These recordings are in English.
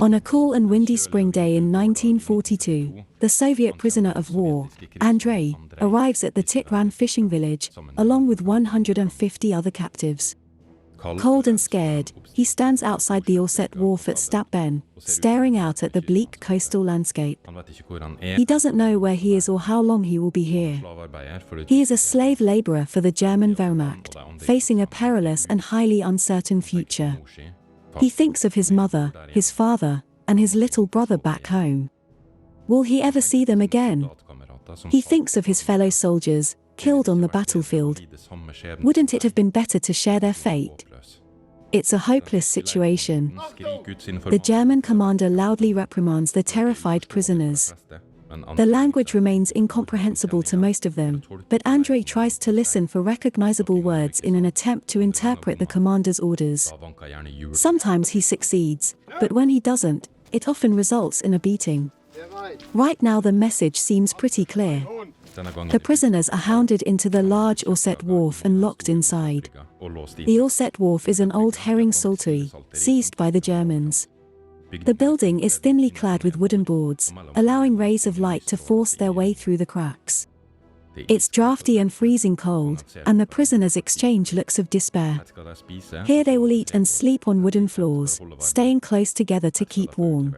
On a cool and windy spring day in 1942, the Soviet prisoner of war, Andrei, arrives at the Titran fishing village, along with 150 other captives. Cold and scared, he stands outside the Orset wharf at Stabben, staring out at the bleak coastal landscape. He doesn't know where he is or how long he will be here. He is a slave laborer for the German Wehrmacht, facing a perilous and highly uncertain future. He thinks of his mother, his father, and his little brother back home. Will he ever see them again? He thinks of his fellow soldiers, killed on the battlefield. Wouldn't it have been better to share their fate? It's a hopeless situation. The German commander loudly reprimands the terrified prisoners. The language remains incomprehensible to most of them, but Andrei tries to listen for recognizable words in an attempt to interpret the commander's orders. Sometimes he succeeds, but when he doesn't, it often results in a beating. Right now the message seems pretty clear. The prisoners are hounded into the large Orset wharf and locked inside. The Orset wharf is an old herring saltery, seized by the Germans. The building is thinly clad with wooden boards, allowing rays of light to force their way through the cracks. It's draughty and freezing cold, and the prisoners exchange looks of despair. Here they will eat and sleep on wooden floors, staying close together to keep warm.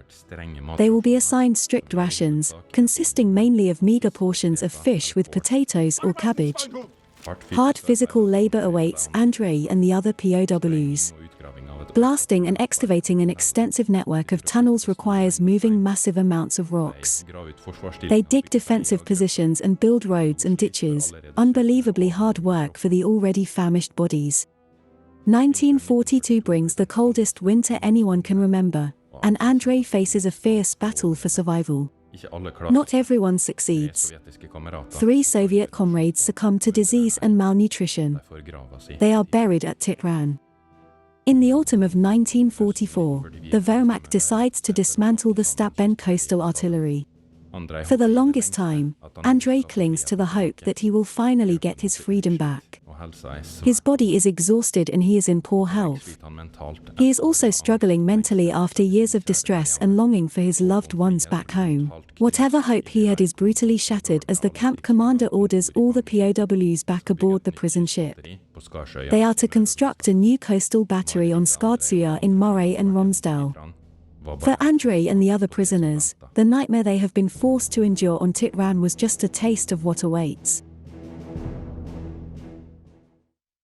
They will be assigned strict rations, consisting mainly of meager portions of fish with potatoes or cabbage. Hard physical labor awaits Andrei and the other POWs. Blasting and excavating an extensive network of tunnels requires moving massive amounts of rocks. They dig defensive positions and build roads and ditches, unbelievably hard work for the already famished bodies. 1942 brings the coldest winter anyone can remember, and Andrei faces a fierce battle for survival. Not everyone succeeds. 3 Soviet comrades succumb to disease and malnutrition. They are buried at Titran. In the autumn of 1944, the Wehrmacht decides to dismantle the Stabben coastal artillery. For the longest time, Andrei clings to the hope that he will finally get his freedom back. His body is exhausted and he is in poor health. He is also struggling mentally after years of distress and longing for his loved ones back home. Whatever hope he had is brutally shattered as the camp commander orders all the POWs back aboard the prison ship. They are to construct a new coastal battery on Skardsøya in Moray and Romsdal. For Andrei and the other prisoners, the nightmare they have been forced to endure on Titran was just a taste of what awaits.